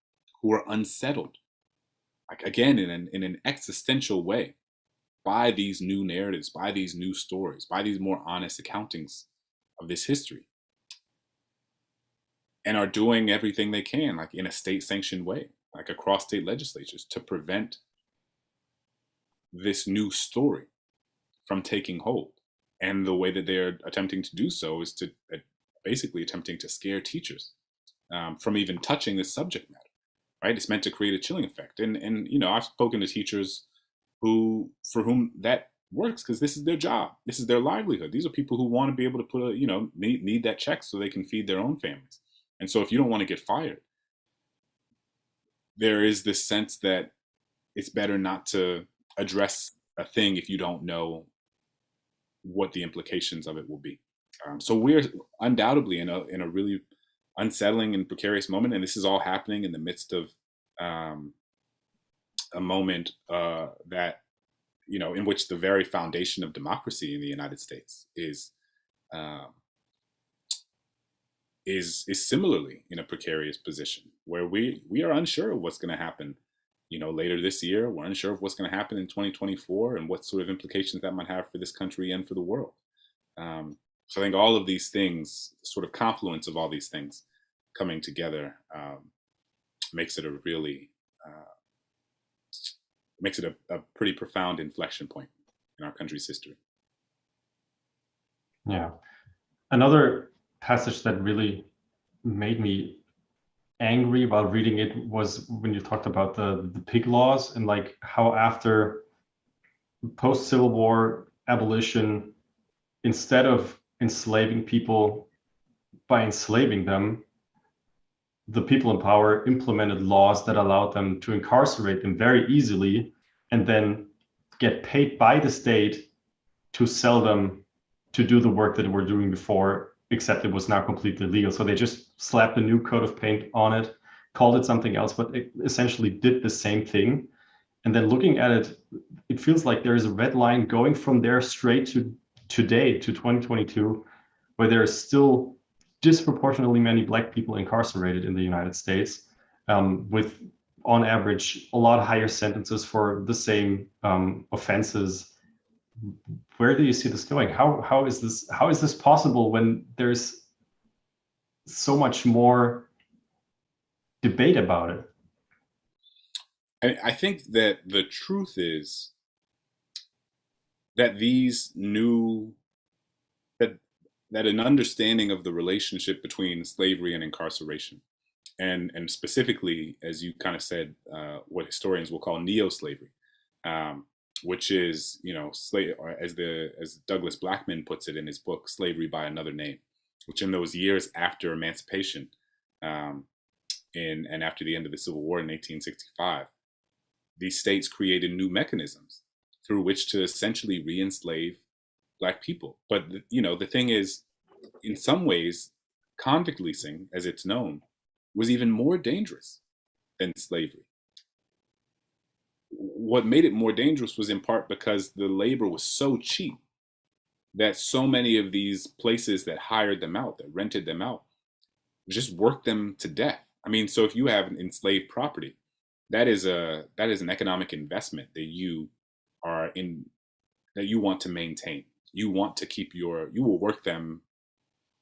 who are unsettled, like, again, in an existential way, by these new narratives, by these new stories, by these more honest accountings of this history, and are doing everything they can, like in a state-sanctioned way, like across state legislatures, to prevent this new story from taking hold. And the way that they're attempting to do so is to basically attempting to scare teachers from even touching this subject matter, right? It's meant to create a chilling effect. And I've spoken to teachers for whom that works, because this is their job. This is their livelihood. These are people who want to be able to need that check so they can feed their own families. And so if you don't want to get fired, there is this sense that it's better not to address a thing if you don't know what the implications of it will be. So we're undoubtedly in a really unsettling and precarious moment, and this is all happening in the midst of a moment that, you know, in which the very foundation of democracy in the United States uh, is similarly in a precarious position, where we are unsure of what's going to happen, you know, later this year. We're unsure of what's going to happen in 2024 and what sort of implications that might have for this country and for the world. So I think all of these things, sort of confluence of all these things coming together, makes it a really makes it a pretty profound inflection point in our country's history. Yeah. Another passage that really made me angry while reading it was when you talked about the pig laws, and like how after post-Civil War abolition, instead of enslaving people by enslaving them, the people in power implemented laws that allowed them to incarcerate them very easily and then get paid by the state to sell them to do the work that they were doing before, except it was now completely legal. So they just slapped a new coat of paint on it, called it something else, but it essentially did the same thing. And then looking at it, it feels like there is a red line going from there straight to today, to 2022, where there is still disproportionately many Black people incarcerated in the United States, with, on average, a lot higher sentences for the same offenses. Where do you see this going? How is this possible when there's so much more debate about it? I think that the truth is that that an understanding of the relationship between slavery and incarceration, and specifically, as you kind of said, what historians will call neo-slavery, which is, you know, or as Douglas Blackman puts it in his book, Slavery by Another Name, which in those years after emancipation, and after the end of the Civil War in 1865, these states created new mechanisms through which to essentially re-enslave Black people. But, you know, the thing is, in some ways, convict leasing, as it's known, was even more dangerous than slavery. What made it more dangerous was in part because the labor was so cheap that so many of these places that hired them out, that rented them out, just worked them to death. I mean, so if you have an enslaved property, that is an economic investment that you want to maintain. You want to keep you will work them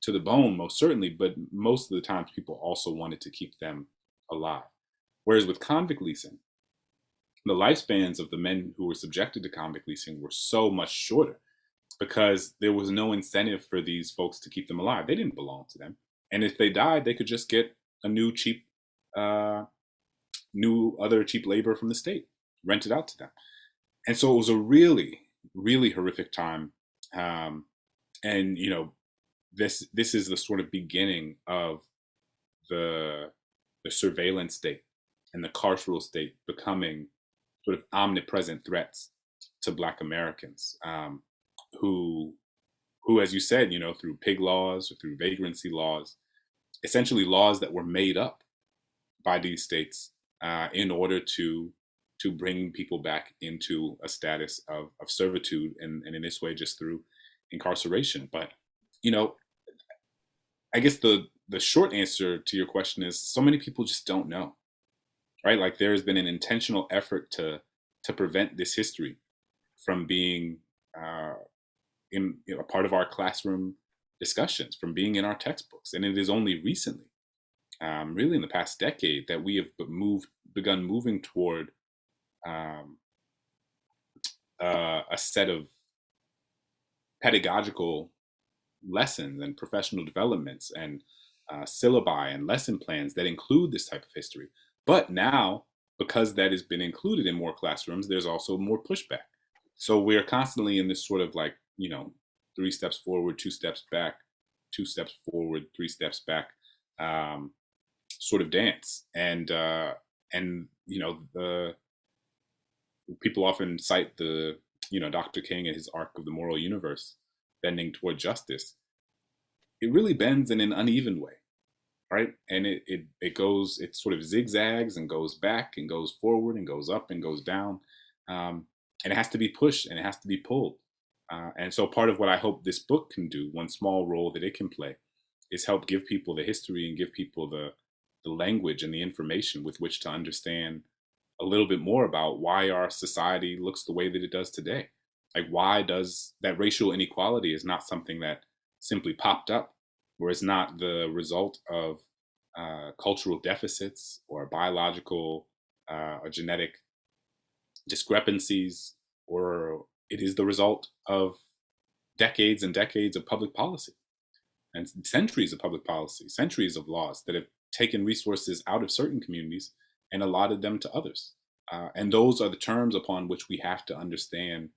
to the bone, most certainly, but most of the times people also wanted to keep them alive. Whereas with convict leasing, the lifespans of the men who were subjected to convict leasing were so much shorter because there was no incentive for these folks to keep them alive. They didn't belong to them. And if they died, they could just get a new other cheap labor from the state rented out to them. And so it was a really, really horrific time. And, you know, this is the sort of beginning of the surveillance state and the carceral state becoming sort of omnipresent threats to Black Americans, who, as you said, you know, through pig laws or through vagrancy laws, essentially laws that were made up by these states in order to bring people back into a status of servitude, and in this way, just through incarceration. But, you know, I guess the short answer to your question is so many people just don't know, right? Like there has been an intentional effort to prevent this history from being a part of our classroom discussions, from being in our textbooks. And it is only recently, really in the past decade, that we have begun moving toward a set of pedagogical lessons and professional developments and syllabi and lesson plans that include this type of history. But now, because that has been included in more classrooms, there's also more pushback. So we're constantly in this sort of like, you know, 3 steps forward, 2 steps back, 2 steps forward, 3 steps back, sort of dance. And you know, people often cite the, Dr. King and his arc of the moral universe bending toward justice. It really bends in an uneven way, right? And it sort of zigzags and goes back and goes forward and goes up and goes down. And it has to be pushed and it has to be pulled. And so part of what I hope this book can do, one small role that it can play, is help give people the history and give people the language and the information with which to understand a little bit more about why our society looks the way that it does today. Like, why does that racial inequality is not something that simply popped up, or is not the result of cultural deficits or biological or genetic discrepancies, or it is the result of decades and decades of public policy and centuries of public policy, centuries of laws that have taken resources out of certain communities and allotted them to others. And those are the terms upon which we have to understand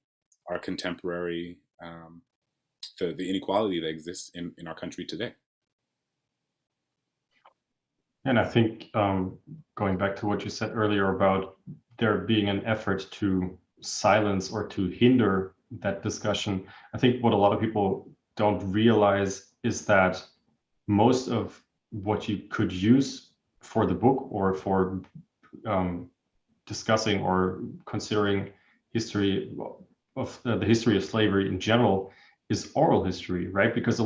our contemporary, the inequality that exists in our country today. And I think going back to what you said earlier about there being an effort to silence or to hinder that discussion, I think what a lot of people don't realize is that most of what you could use for the book or for discussing or considering history of the history of slavery in general is oral history, right? Because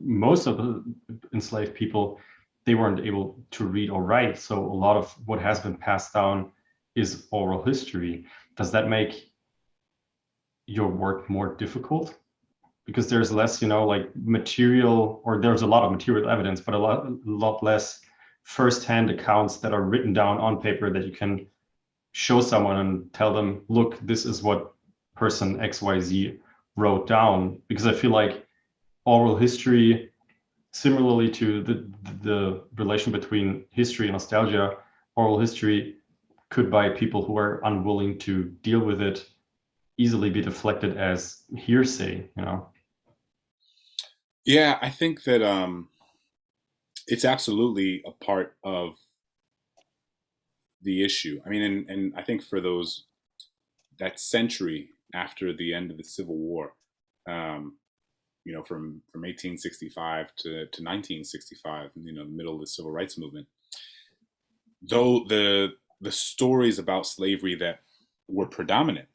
most of the enslaved people, they weren't able to read or write. So a lot of what has been passed down is oral history. Does that make your work more difficult? Because there's less, like material, or there's a lot of material evidence, but a lot less firsthand accounts that are written down on paper that you can show someone and tell them, look, this is what person XYZ wrote down. Because I feel like oral history, similarly to the relation between history and nostalgia, oral history could, by people who are unwilling to deal with it, easily be deflected as hearsay, Yeah, I think that it's absolutely a part of the issue. I mean, and I think for that century after the end of the Civil War, from 1865 to 1965, the middle of the Civil Rights Movement, though the stories about slavery that were predominant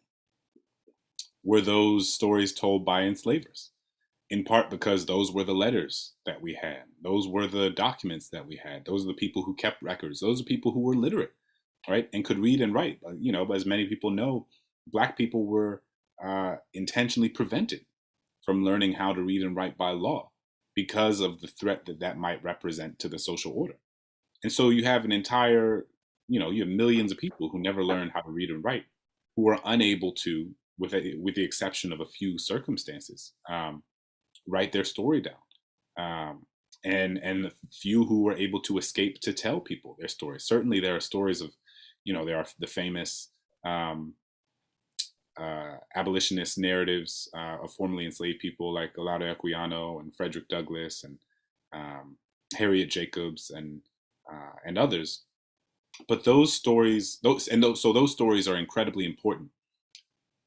were those stories told by enslavers, in part because those were the letters that we had. Those were the documents that we had. Those are the people who kept records. Those are people who were literate, right? And could read and write. But as many people know, Black people were intentionally prevented from learning how to read and write by law because of the threat that might represent to the social order. And so you have an entire, you have millions of people who never learned how to read and write, who are unable to, with the exception of a few circumstances, write their story down. And the few who were able to escape to tell people their stories. Certainly there are stories of, there are the famous abolitionist narratives of formerly enslaved people like Olaudah Equiano and Frederick Douglass and Harriet Jacobs and others. But those stories, those stories are incredibly important,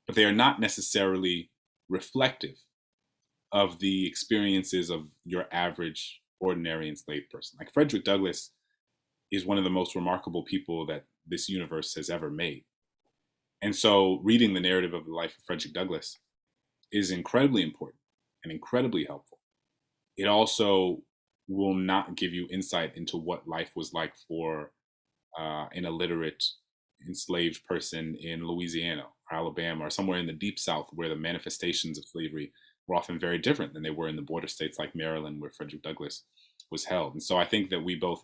but they are not necessarily reflective of the experiences of your average, ordinary enslaved person. Like Frederick Douglass is one of the most remarkable people that this universe has ever made. And so reading the narrative of the life of Frederick Douglass is incredibly important and incredibly helpful. It also will not give you insight into what life was like for an illiterate enslaved person in Louisiana or Alabama or somewhere in the deep South, where the manifestations of slavery were often very different than they were in the border states like Maryland, where Frederick Douglass was held. And so I think that we both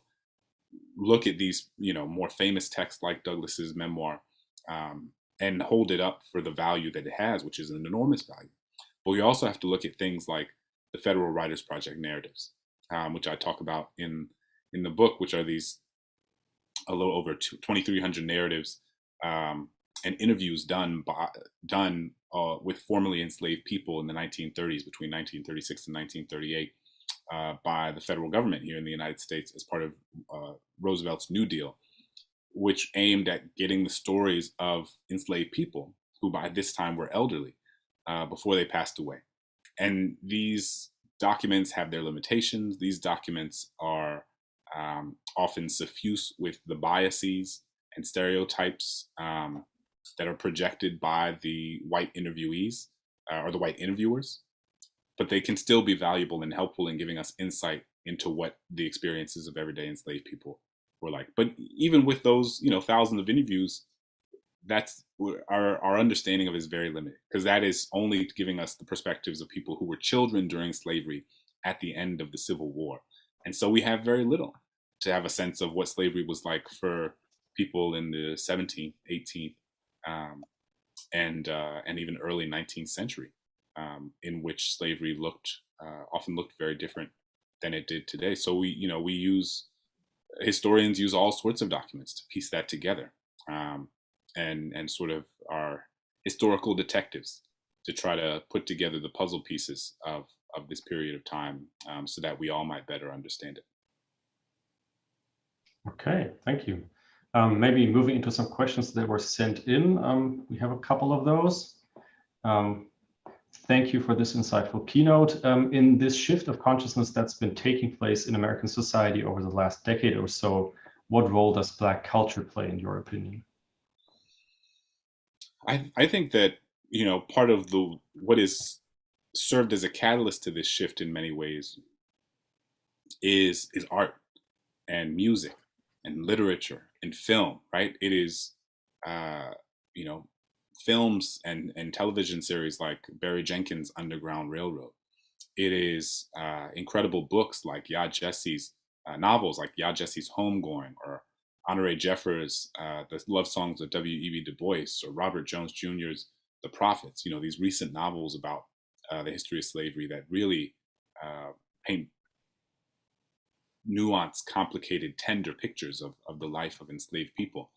look at these, more famous texts like Douglass's memoir and hold it up for the value that it has, which is an enormous value. But we also have to look at things like the Federal Writers Project narratives, which I talk about in the book, which are these a little over 2,300 narratives and interviews done with formerly enslaved people in the 1930s, between 1936 and 1938, by the federal government here in the United States as part of Roosevelt's New Deal. which aimed at getting the stories of enslaved people who by this time were elderly before they passed away. And these documents have their limitations. These documents are often suffuse with the biases and stereotypes that are projected by the white interviewees or the white interviewers, but they can still be valuable and helpful in giving us insight into what the experiences of everyday enslaved people were like. But even with those, thousands of interviews, that's our understanding of it is very limited, because that is only giving us the perspectives of people who were children during slavery at the end of the Civil War. And so we have very little to have a sense of what slavery was like for people in the 17th, 18th, and even early 19th century, in which slavery often looked very different than it did today. So historians use all sorts of documents to piece that together, and sort of are historical detectives to try to put together the puzzle pieces of this period of time, so that we all might better understand it. Okay, thank you. Maybe moving into some questions that were sent in. We have a couple of those. Thank you for this insightful keynote. In this shift of consciousness that's been taking place in American society over the last decade or so, what role does Black culture play, in your opinion? I think that, part of what is served as a catalyst to this shift in many ways is art and music and literature and film, right? It is, films and television series like Barry Jenkins' Underground Railroad. It is incredible books like Yad Jesse's novels like Yad Jesse's Homegoing, or Honore Jeffers' The Love Songs of W.E.B. Du Bois, or Robert Jones Jr.'s The Prophets. These recent novels about the history of slavery that really paint nuanced, complicated, tender pictures of the life of enslaved people.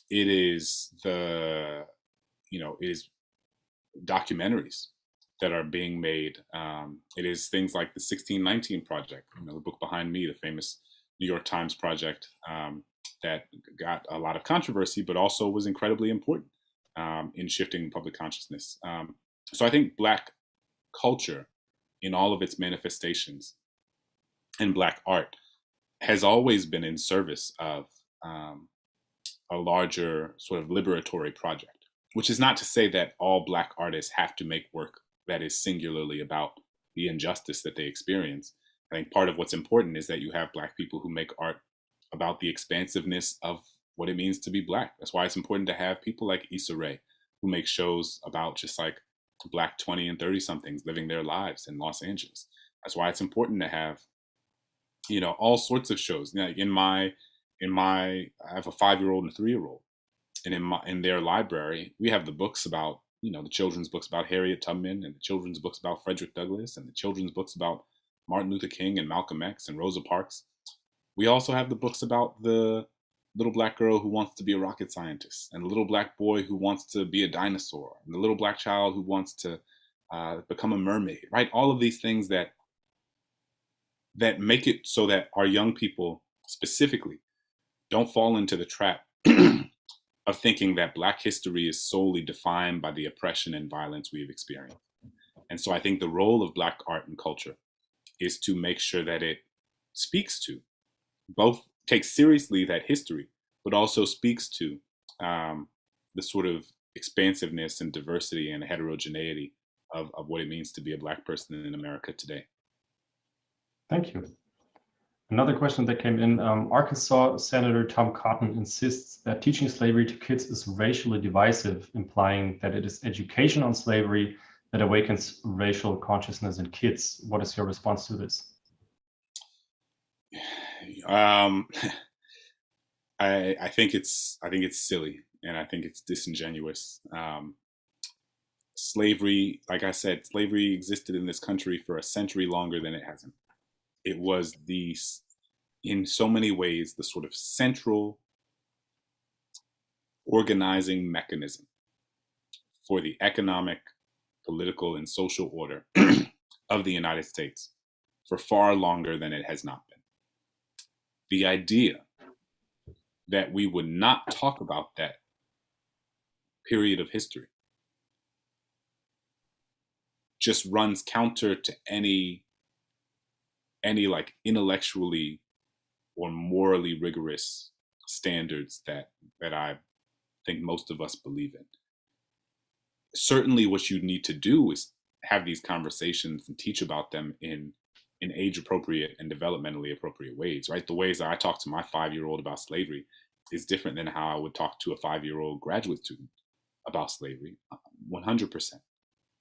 It is it is documentaries that are being made. It is things like the 1619 Project, the book behind me, the famous New York Times project, that got a lot of controversy, but also was incredibly important in shifting public consciousness. So I think Black culture, in all of its manifestations, and Black art has always been in service of a larger sort of liberatory project, which is not to say that all Black artists have to make work that is singularly about the injustice that they experience. I think part of what's important is that you have Black people who make art about the expansiveness of what it means to be Black. That's why it's important to have people like Issa Rae, who make shows about just like Black 20 and 30 somethings living their lives in Los Angeles. That's why it's important to have, all sorts of shows. Like I have a 5-year-old and a 3-year-old, and in their library, we have the books about, the children's books about Harriet Tubman, and the children's books about Frederick Douglass, and the children's books about Martin Luther King and Malcolm X and Rosa Parks. We also have the books about the little Black girl who wants to be a rocket scientist, and the little Black boy who wants to be a dinosaur, and the little Black child who wants to become a mermaid, right? All of these things that make it so that our young people specifically don't fall into the trap of thinking that Black history is solely defined by the oppression and violence we have experienced. And so I think the role of Black art and culture is to make sure that it speaks to, both takes seriously that history, but also speaks to the sort of expansiveness and diversity and heterogeneity of what it means to be a Black person in America today. Thank you. Another question that came in, Arkansas Senator Tom Cotton insists that teaching slavery to kids is racially divisive, implying that it is education on slavery that awakens racial consciousness in kids. What is your response to this? I think it's silly, and I think it's disingenuous. Slavery, like I said, slavery existed in this country for a century longer than it hasn't. It was in so many ways, the sort of central organizing mechanism for the economic, political, and social order of the United States for far longer than it has not been. The idea that we would not talk about that period of history just runs counter to any like intellectually or morally rigorous standards that I think most of us believe in. Certainly what you need to do is have these conversations and teach about them in age appropriate and developmentally appropriate ways, right? The ways that I talk to my 5-year-old about slavery is different than how I would talk to a 5-year-old graduate student about slavery, 100%.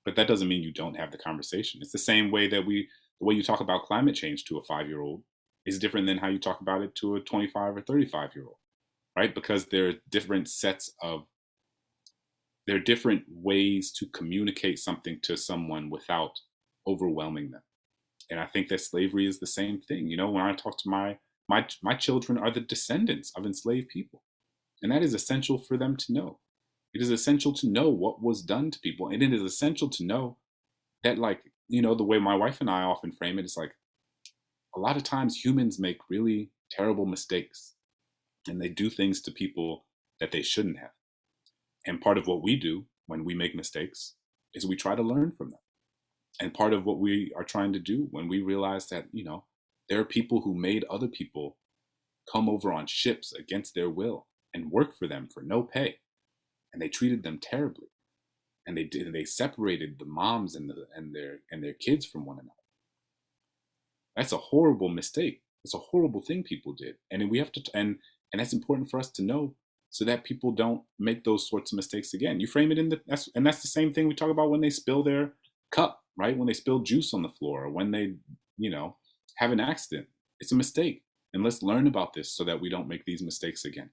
But that doesn't mean you don't have the conversation. It's the same way that the way you talk about climate change to a 5-year-old is different than how you talk about it to a 25 or 35-year-old, right? Because there are different there are different ways to communicate something to someone without overwhelming them. And I think that slavery is the same thing. You know, when I talk to my children are the descendants of enslaved people. And that is essential for them to know. It is essential to know what was done to people. And it is essential to know that, like, you know, the way my wife and I often frame it is like, a lot of times humans make really terrible mistakes and they do things to people that they shouldn't have. And part of what we do when we make mistakes is we try to learn from them. And part of what we are trying to do when we realize that, you know, there are people who made other people come over on ships against their will and work for them for no pay. And they treated them terribly. And they separated the moms and their kids from one another. That's a horrible mistake. It's a horrible thing people did. And we have to, and that's important for us to know so that people don't make those sorts of mistakes again. You frame it that's the same thing we talk about when they spill their cup, right? When they spill juice on the floor, or when they, you know, have an accident. It's a mistake. And let's learn about this so that we don't make these mistakes again.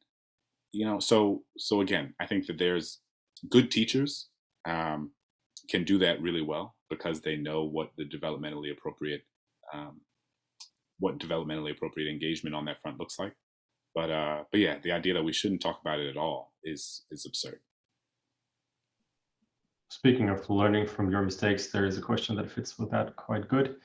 You know, so again, I think that there's good teachers can do that really well because they know what the developmentally appropriate engagement on that front looks like. But yeah, the idea that we shouldn't talk about it at all is absurd. Speaking of learning from your mistakes, there is a question that fits with that quite good.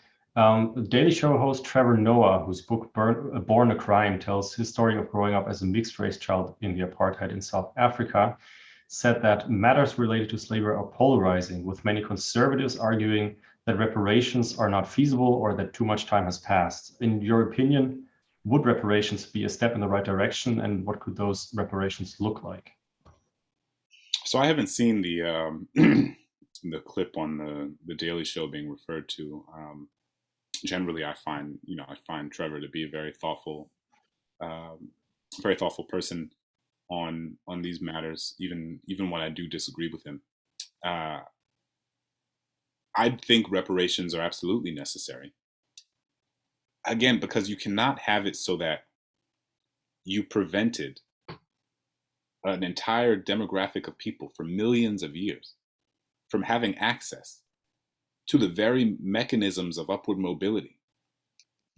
Daily Show host Trevor Noah, whose book Born a Crime tells his story of growing up as a mixed-race child in the apartheid in South Africa, said that matters related to slavery are polarizing, with many conservatives arguing that reparations are not feasible or that too much time has passed. In your opinion, would reparations be a step in the right direction, and what could those reparations look like? So I haven't seen the the clip on the Daily Show being referred to. Generally, I find Trevor to be a very thoughtful person on these matters, even when I do disagree with him. I think reparations are absolutely necessary. Again, because you cannot have it so that you prevented an entire demographic of people for millions of years from having access to the very mechanisms of upward mobility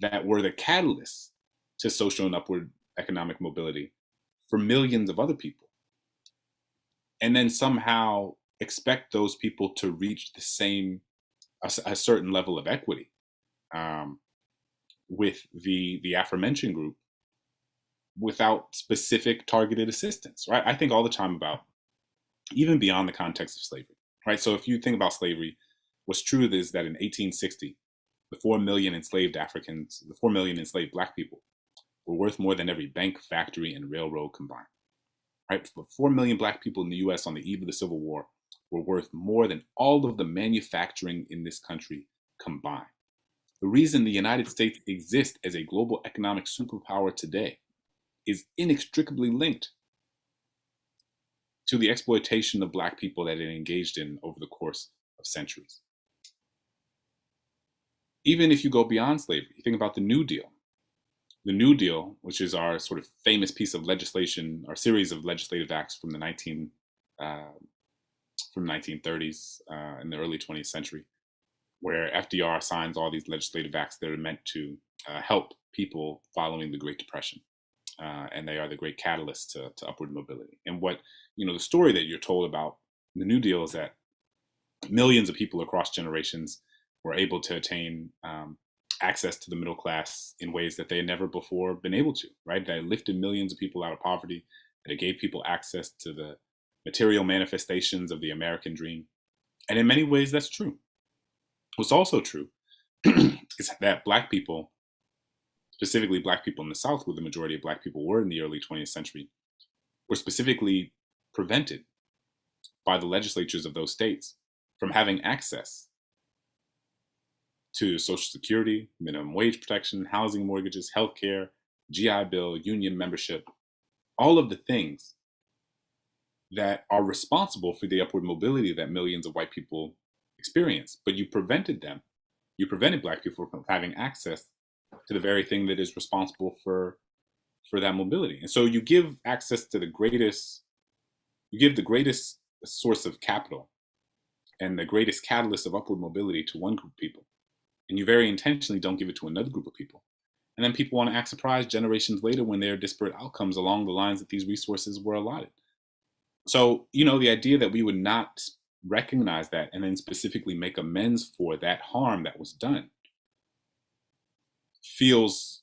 that were the catalysts to social and upward economic mobility for millions of other people. And then somehow expect those people to reach the same, a certain level of equity with the aforementioned group without specific targeted assistance, right? I think all the time about, even beyond the context of slavery, right? So if you think about slavery, what's true is that in 1860, the 4 million enslaved Africans, the 4 million enslaved Black people were worth more than every bank, factory, and railroad combined, right? For 4 million Black people in the US on the eve of the Civil War were worth more than all of the manufacturing in this country combined. The reason the United States exists as a global economic superpower today is inextricably linked to the exploitation of Black people that it engaged in over the course of centuries. Even if you go beyond slavery, you think about the New Deal. The New Deal, which is our sort of famous piece of legislation, our series of legislative acts from the 1930s in the early 20th century, where FDR signs all these legislative acts that are meant to help people following the Great Depression. And they are the great catalyst to upward mobility. And what, the story that you're told about the New Deal is that millions of people across generations were able to attain access to the middle class in ways that they had never before been able to, right? That lifted millions of people out of poverty, that it gave people access to the material manifestations of the American dream. And in many ways, that's true. What's also true is that Black people, specifically Black people in the South, where the majority of Black people were in the early 20th century, were specifically prevented by the legislatures of those states from having access to Social Security, minimum wage protection, housing mortgages, healthcare, GI Bill, union membership, all of the things that are responsible for the upward mobility that millions of white people experience. But you prevented Black people from having access to the very thing that is responsible for that mobility. And so you give access to the greatest source of capital and the greatest catalyst of upward mobility to one group of people. And you very intentionally don't give it to another group of people. And then people want to act surprised generations later when there are disparate outcomes along the lines that these resources were allotted. So, the idea that we would not recognize that and then specifically make amends for that harm that was done feels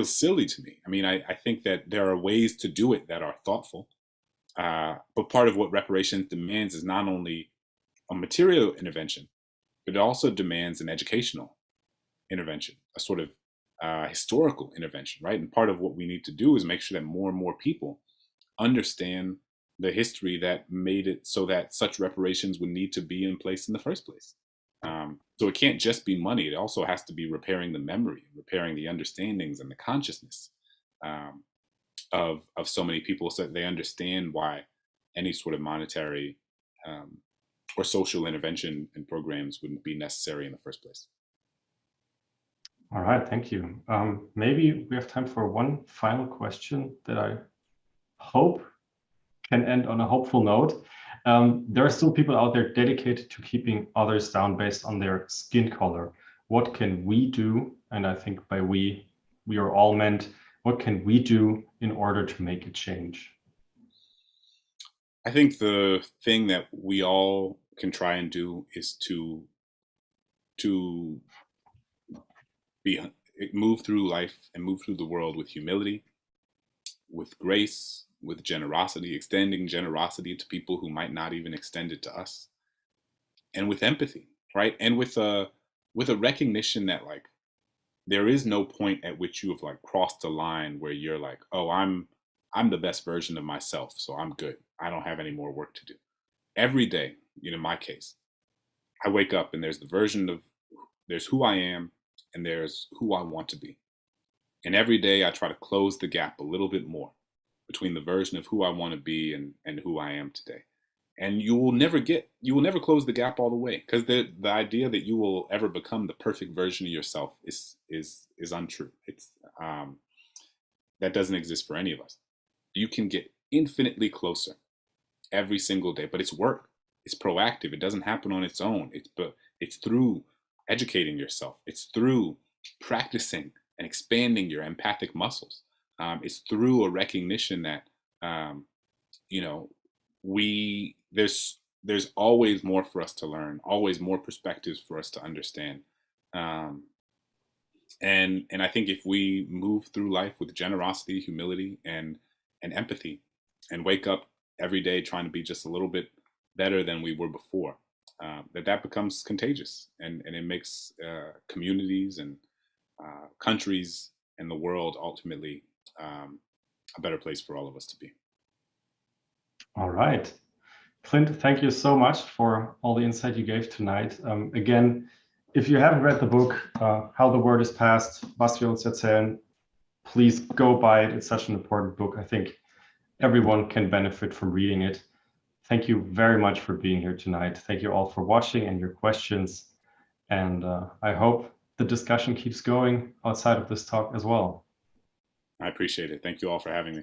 silly to me. I mean, I think that there are ways to do it that are thoughtful. But part of what reparations demands is not only a material intervention, but it also demands an educational intervention, a sort of historical intervention, right? And part of what we need to do is make sure that more and more people understand the history that made it so that such reparations would need to be in place in the first place. So it can't just be money. It also has to be repairing the memory, repairing the understandings and the consciousness of so many people, so that they understand why any sort of monetary or social intervention and programs wouldn't be necessary in the first place. All right, thank you. Maybe we have time for one final question that I hope can end on a hopeful note. There are still people out there dedicated to keeping others down based on their skin color. What can we do? And I think by we are all meant. What can we do in order to make a change? I think the thing that we all can try and do is to move through life and move through the world with humility, with grace, with generosity, extending generosity to people who might not even extend it to us, and with empathy, right? And with a recognition that there is no point at which you have crossed a line where you're like, oh, I'm the best version of myself, so I'm good. I don't have any more work to do. Every day, in my case, I wake up and there's there's who I am and there's who I want to be. And every day I try to close the gap a little bit more between the version of who I want to be and who I am today. And you will never close the gap all the way, because the idea that you will ever become the perfect version of yourself is untrue. It's that doesn't exist for any of us. You can get infinitely closer every single day, but it's work. It's proactive. It doesn't happen on its own. It's through educating yourself. It's through practicing and expanding your empathic muscles. It's through a recognition that there's always more for us to learn, always more perspectives for us to understand. And I think if we move through life with generosity, humility, and empathy, and wake up every day trying to be just a little bit better than we were before, that becomes contagious, and it makes communities and countries and the world ultimately a better place for all of us to be. All right. Clint, thank you so much for all the insight you gave tonight. Again, if you haven't read the book, How the Word is Passed, Was wir uns erzählen, please go buy it. It's such an important book. I think everyone can benefit from reading it. Thank you very much for being here tonight. Thank you all for watching and your questions. And I hope the discussion keeps going outside of this talk as well. I appreciate it. Thank you all for having me.